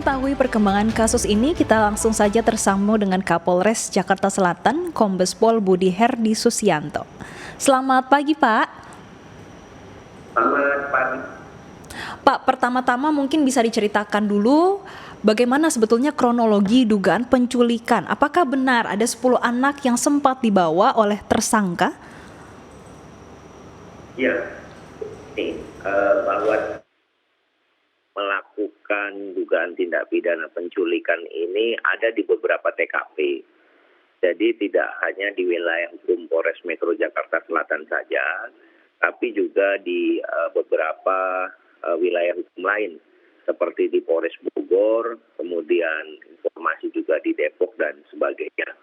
mengetahui perkembangan kasus ini, kita langsung saja tersambung dengan Kapolres Jakarta Selatan, Kombes Pol Budi Herdi Susianto. Selamat pagi, Pak. Selamat pagi. Pak, pertama-tama mungkin bisa diceritakan dulu bagaimana sebetulnya kronologi dugaan penculikan. Apakah benar ada 10 anak yang sempat dibawa oleh tersangka? Ya, bahwa melakukan dugaan tindak pidana penculikan ini ada di beberapa TKP. Jadi tidak hanya di wilayah hukum Polres Metro Jakarta Selatan saja, tapi juga di beberapa wilayah hukum lain, seperti di Polres Bogor, kemudian informasi juga di Depok dan sebagainya.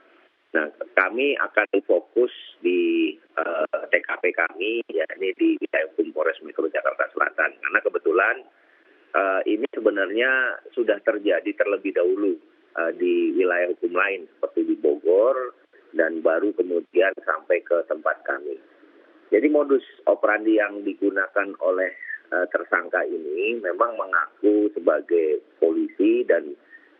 Nah, kami akan fokus di TKP kami, yakni di wilayah hukum Polres Metro Jakarta Selatan, karena kebetulan ini sebenarnya sudah terjadi terlebih dahulu di wilayah hukum lain seperti di Bogor dan baru kemudian sampai ke tempat kami. Jadi modus operandi yang digunakan oleh tersangka ini memang mengaku sebagai polisi dan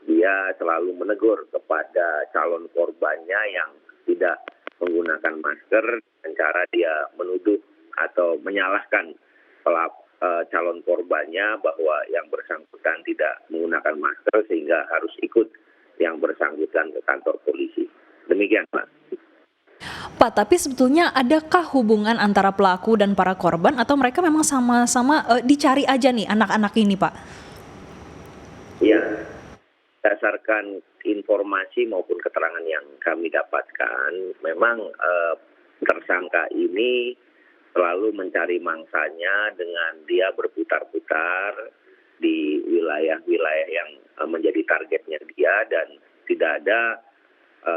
dia selalu menegur kepada calon korbannya yang tidak menggunakan masker dengan cara dia menuduh atau menyalahkan calon korbannya bahwa yang bersangkutan tidak menggunakan masker sehingga harus ikut yang bersangkutan ke kantor polisi. Demikian, Pak. Pak, tapi sebetulnya adakah hubungan antara pelaku dan para korban atau mereka memang sama-sama dicari aja nih anak-anak ini, Pak? Ya, berdasarkan informasi maupun keterangan yang kami dapatkan, memang tersangka ini selalu mencari mangsanya dengan dia berputar-putar di wilayah-wilayah yang menjadi targetnya dia, dan tidak ada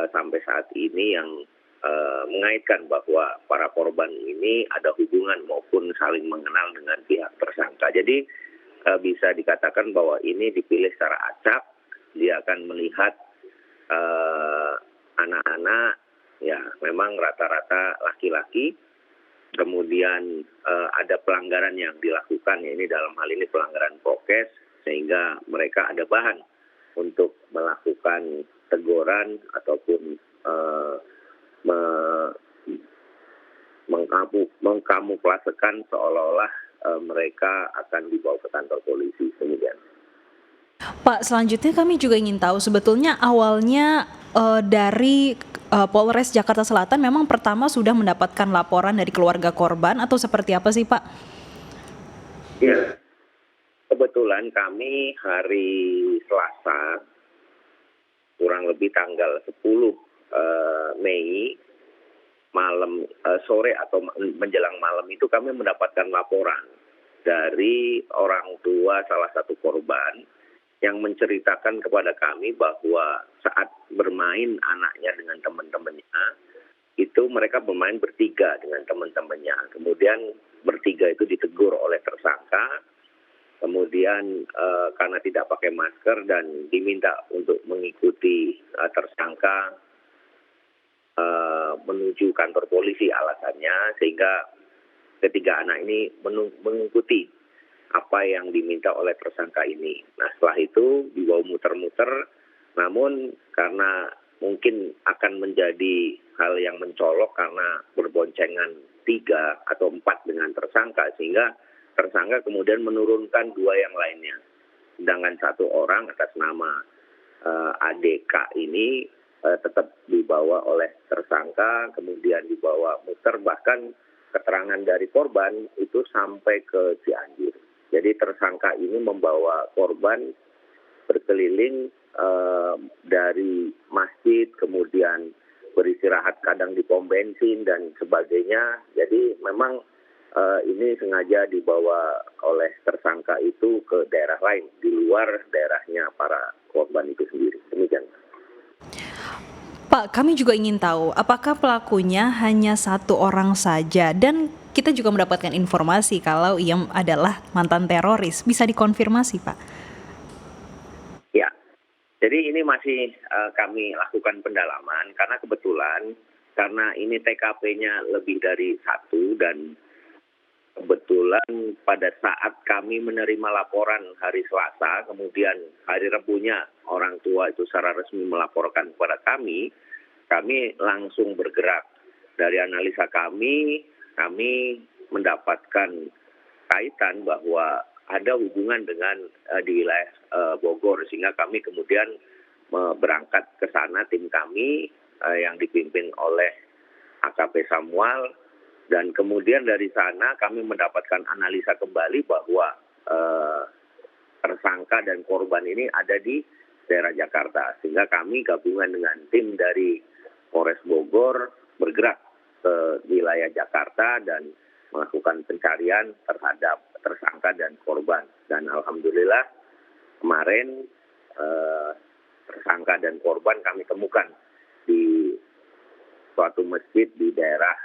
sampai saat ini yang mengaitkan bahwa para korban ini ada hubungan maupun saling mengenal dengan pihak tersangka. Jadi bisa dikatakan bahwa ini dipilih secara acak. Dia akan melihat anak-anak, ya memang rata-rata laki-laki. Kemudian ada pelanggaran yang dilakukan, ya ini dalam hal ini pelanggaran prokes, sehingga mereka ada bahan untuk melakukan teguran ataupun mengkamuflasekan seolah-olah mereka akan dibawa ke kantor polisi. Demikian. Pak, selanjutnya kami juga ingin tahu sebetulnya awalnya dari Polres Jakarta Selatan memang pertama sudah mendapatkan laporan dari keluarga korban atau seperti apa sih, Pak? Ya, kebetulan kami hari Selasa, kurang lebih tanggal 10 Mei, malam sore atau menjelang malam itu kami mendapatkan laporan dari orang tua salah satu korban yang menceritakan kepada kami bahwa saat bermain anaknya dengan teman-temannya, itu mereka bermain bertiga dengan teman-temannya. Kemudian bertiga itu ditegur oleh tersangka, kemudian karena tidak pakai masker dan diminta untuk mengikuti tersangka menuju kantor polisi alasannya, sehingga ketiga anak ini mengikuti apa yang diminta oleh tersangka ini. Nah, setelah itu dibawa muter-muter, namun karena mungkin akan menjadi hal yang mencolok karena berboncengan 3 atau 4 dengan tersangka, sehingga tersangka kemudian menurunkan 2 yang lainnya. Sedangkan 1 orang atas nama ADK ini tetap dibawa oleh tersangka, kemudian dibawa muter, bahkan keterangan dari korban itu sampai ke Cianjur. Jadi tersangka ini membawa korban berkeliling dari masjid, kemudian beristirahat kadang di pom bensin dan sebagainya. Jadi memang ini sengaja dibawa oleh tersangka itu ke daerah lain, di luar daerahnya para korban itu sendiri. Demikian. Pak, kami juga ingin tahu apakah pelakunya hanya 1 orang saja, dan kita juga mendapatkan informasi kalau ia adalah mantan teroris. Bisa dikonfirmasi, Pak? Ya, jadi ini masih kami lakukan pendalaman karena kebetulan karena ini TKP-nya lebih dari 1 dan kebetulan pada saat kami menerima laporan hari Selasa, kemudian hari Rebunya orang tua itu secara resmi melaporkan kepada kami langsung bergerak. Dari analisa kami mendapatkan kaitan bahwa ada hubungan dengan di wilayah Bogor, sehingga kami kemudian berangkat ke sana, tim kami yang dipimpin oleh AKP Samuel, dan kemudian dari sana kami mendapatkan analisa kembali bahwa tersangka dan korban ini ada di daerah Jakarta, sehingga kami gabungan dengan tim dari Polres Bogor bergerak ke wilayah Jakarta dan melakukan pencarian terhadap tersangka dan korban. Dan alhamdulillah kemarin tersangka dan korban kami temukan di suatu masjid di daerah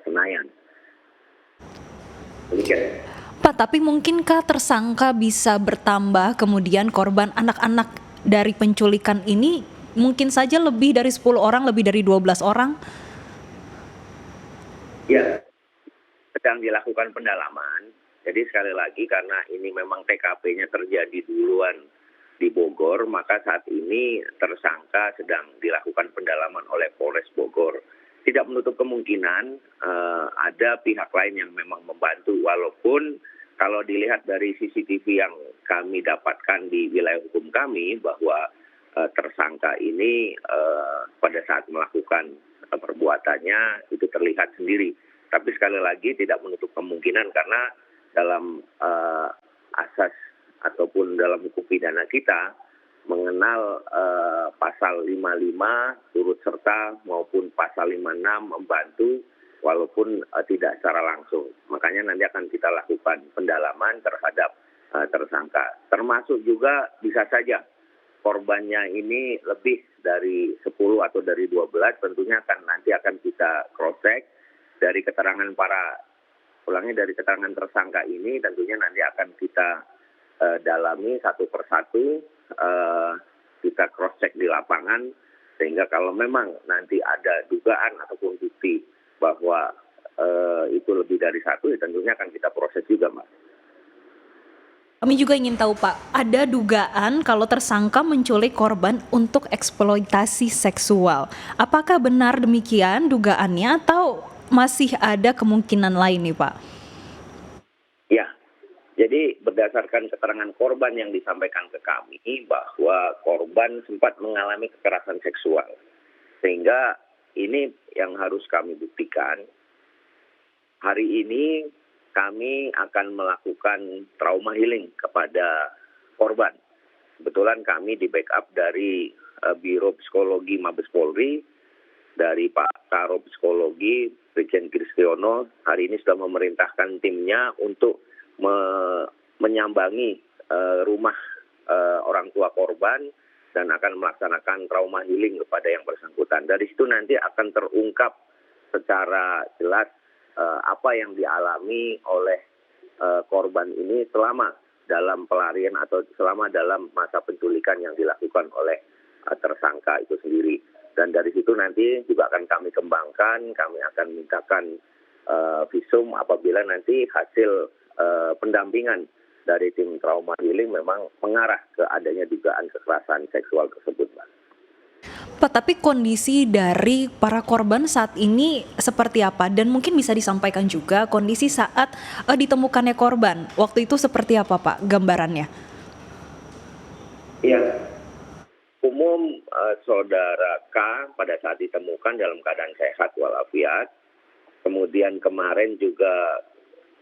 Senayan. Demikian. Pak, tapi mungkinkah tersangka bisa bertambah, kemudian korban anak-anak dari penculikan ini mungkin saja lebih dari 10 orang, lebih dari 12 orang? Ya, sedang dilakukan pendalaman. Jadi sekali lagi karena ini memang TKP-nya terjadi duluan di Bogor, maka saat ini tersangka sedang dilakukan pendalaman oleh Polres Bogor. Tidak menutup kemungkinan ada pihak lain yang memang membantu, walaupun kalau dilihat dari CCTV yang kami dapatkan di wilayah hukum kami bahwa tersangka ini pada saat melakukan perbuatannya itu terlihat sendiri. Tapi sekali lagi tidak menutup kemungkinan karena dalam asas ataupun dalam hukum pidana kita mengenal pasal 55 turut serta maupun pasal 56 membantu walaupun tidak secara langsung. Makanya nanti akan kita lakukan pendalaman terhadap tersangka. Termasuk juga bisa saja korbannya ini lebih dari 10 atau dari 12, tentunya nanti akan kita cross check dari keterangan dari keterangan tersangka ini, tentunya nanti akan kita dalami satu persatu, kita cross check di lapangan, sehingga kalau memang nanti ada dugaan ataupun bukti bahwa itu lebih dari satu, ya tentunya akan kita proses juga, Mbak. Kami juga ingin tahu, Pak, ada dugaan kalau tersangka menculik korban untuk eksploitasi seksual. Apakah benar demikian dugaannya atau masih ada kemungkinan lain nih, Pak? Ya, jadi berdasarkan keterangan korban yang disampaikan ke kami bahwa korban sempat mengalami kekerasan seksual. Sehingga ini yang harus kami buktikan. Hari ini kami akan melakukan trauma healing kepada korban. Kebetulan kami di backup dari Biro Psikologi Mabes Polri, dari Pak Karo Psikologi, Brigjen Kristiono, hari ini sudah memerintahkan timnya untuk menyambangi rumah orang tua korban dan akan melaksanakan trauma healing kepada yang bersangkutan. Dari situ nanti akan terungkap secara jelas apa yang dialami oleh korban ini selama dalam pelarian atau selama dalam masa penculikan yang dilakukan oleh tersangka itu sendiri. Dan dari situ nanti juga akan kami kembangkan, kami akan mintakan visum apabila nanti hasil pendampingan dari tim trauma healing memang mengarah ke adanya dugaan kekerasan seksual tersebut, Mbak. Pak, tapi kondisi dari para korban saat ini seperti apa? Dan mungkin bisa disampaikan juga kondisi saat ditemukannya korban. Waktu itu seperti apa, Pak, gambarannya? Iya, umum saudara K pada saat ditemukan dalam keadaan sehat walafiat. Kemudian kemarin juga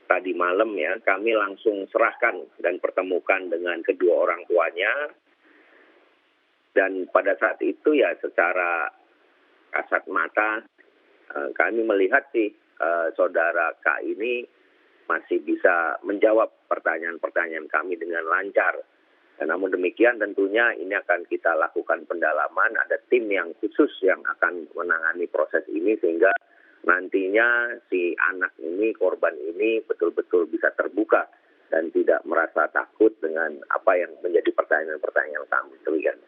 tadi malam ya, kami langsung serahkan dan pertemukan dengan kedua orang tuanya. Dan pada saat itu ya secara kasat mata kami melihat sih saudara K ini masih bisa menjawab pertanyaan-pertanyaan kami dengan lancar. Dan namun demikian tentunya ini akan kita lakukan pendalaman, ada tim yang khusus yang akan menangani proses ini sehingga nantinya si anak ini, korban ini betul-betul bisa terbuka dan tidak merasa takut dengan apa yang menjadi pertanyaan-pertanyaan kami. Demikian.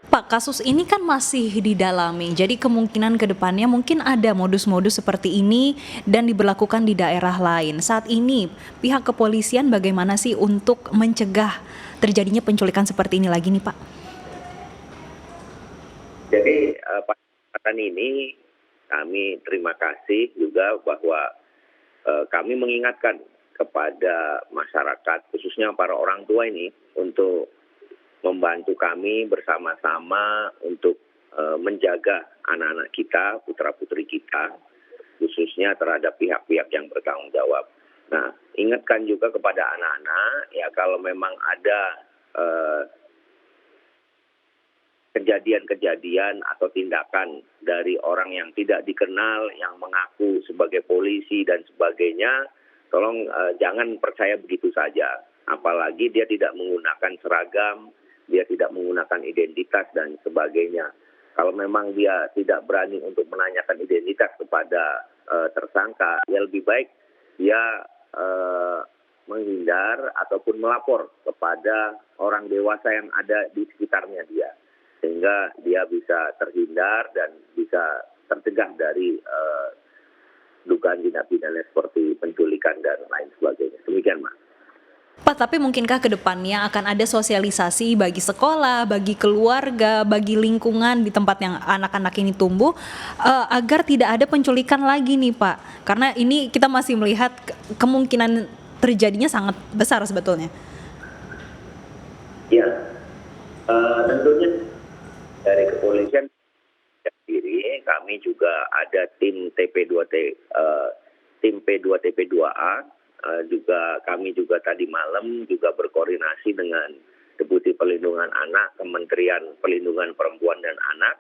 Pak, kasus ini kan masih didalami, jadi kemungkinan ke depannya mungkin ada modus-modus seperti ini dan diberlakukan di daerah lain. Saat ini, pihak kepolisian bagaimana sih untuk mencegah terjadinya penculikan seperti ini lagi nih, Pak? Jadi pada kesempatan ini kami terima kasih juga bahwa kami mengingatkan kepada masyarakat, khususnya para orang tua ini, untuk membantu kami bersama-sama untuk menjaga anak-anak kita, putra-putri kita, khususnya terhadap pihak-pihak yang bertanggung jawab. Nah, ingatkan juga kepada anak-anak, ya kalau memang ada kejadian-kejadian atau tindakan dari orang yang tidak dikenal, yang mengaku sebagai polisi dan sebagainya, tolong jangan percaya begitu saja. Apalagi dia tidak menggunakan seragam, dia tidak menggunakan identitas dan sebagainya. Kalau memang dia tidak berani untuk menanyakan identitas kepada tersangka, ya lebih baik dia menghindar ataupun melapor kepada orang dewasa yang ada di sekitarnya dia, sehingga dia bisa terhindar dan bisa tercegah dari dugaan tindak pidana seperti penculikan dan lain sebagainya. Demikian, Mas. Pak, tapi mungkinkah ke depannya akan ada sosialisasi bagi sekolah, bagi keluarga, bagi lingkungan di tempat yang anak-anak ini tumbuh, agar tidak ada penculikan lagi nih, Pak? Karena ini kita masih melihat kemungkinan terjadinya sangat besar sebetulnya. Ya, tentunya dari kepolisian sendiri kami juga ada tim TP2T, tim P2TP2A. Juga kami juga tadi malam juga berkoordinasi dengan Deputi Perlindungan Anak, Kementerian Perlindungan Perempuan dan Anak,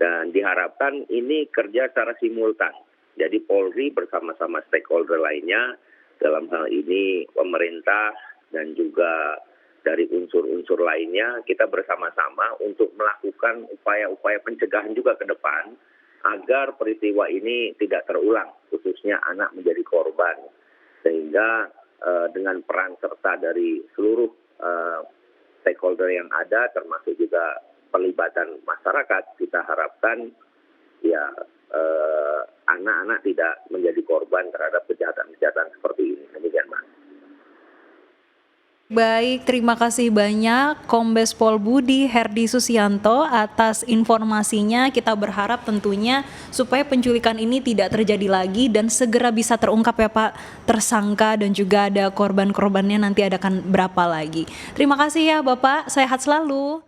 dan diharapkan ini kerja secara simultan. Jadi Polri bersama-sama stakeholder lainnya, dalam hal ini pemerintah dan juga dari unsur-unsur lainnya, kita bersama-sama untuk melakukan upaya-upaya pencegahan juga ke depan agar peristiwa ini tidak terulang, khususnya anak menjadi korban. Sehingga dengan peran serta dari seluruh stakeholder yang ada, termasuk juga pelibatan masyarakat, kita harapkan ya anak-anak tidak menjadi korban terhadap kejahatan-kejahatan seperti ini. Demikian, Mas. Baik, terima kasih banyak Kombes Pol Budi Herdi Susianto atas informasinya. Kita berharap tentunya supaya penculikan ini tidak terjadi lagi dan segera bisa terungkap ya Pak, tersangka dan juga ada korban-korbannya nanti adakan berapa lagi. Terima kasih ya Bapak, sehat selalu.